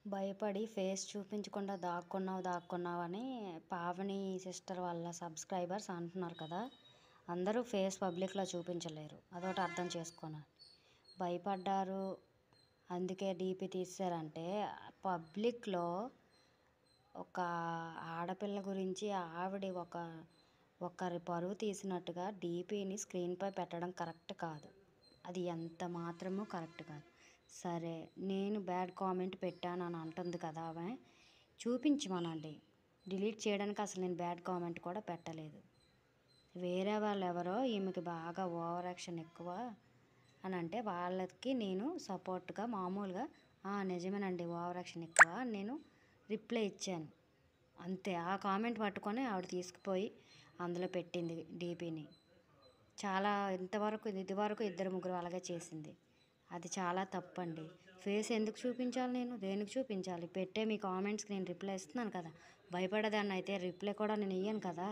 భయపడి ఫేస్ చూపించకుండా దాక్కున్నావు అని పావని సిస్టర్ వాళ్ళ సబ్స్క్రైబర్స్ అంటున్నారు కదా. అందరూ ఫేస్ పబ్లిక్లో చూపించలేరు, అదొకటి అర్థం చేసుకోను. భయపడ్డారు అందుకే డీపీ తీశారంటే పబ్లిక్లో ఒక ఆడపిల్ల గురించి ఆవిడ ఒకరి పరువు తీసినట్టుగా డీపీని స్క్రీన్పై పెట్టడం కరెక్ట్ కాదు. అది ఎంత మాత్రమూ కరెక్ట్ కాదు. సరే, నేను బ్యాడ్ కామెంట్ పెట్టాను అని అంటుంది కదా ఆమె, చూపించమనండి. డిలీట్ చేయడానికి అసలు నేను బ్యాడ్ కామెంట్ కూడా పెట్టలేదు. వేరే వాళ్ళు ఎవరో ఈమెకి బాగా ఓవర్ యాక్షన్ ఎక్కువ అని అంటే వాళ్ళకి నేను సపోర్ట్గా మామూలుగా నిజమేనండి ఓవర్ యాక్షన్ ఎక్కువ అని నేను రిప్లై ఇచ్చాను అంతే. ఆ కామెంట్ పట్టుకొని ఆవిడ తీసుకుపోయి అందులో పెట్టింది డీపీని. చాలా ఇదివరకు ఇద్దరు ముగ్గురు అలాగే చేసింది. అది చాలా తప్పండి. ఫేస్ ఎందుకు చూపించాలి, నేను దేనికి చూపించాలి? పెట్టే మీ కామెంట్స్కి నేను రిప్లై ఇస్తున్నాను కదా. భయపడేదాన్ని అయితే రిప్లై కూడా నేను ఇయ్యను కదా.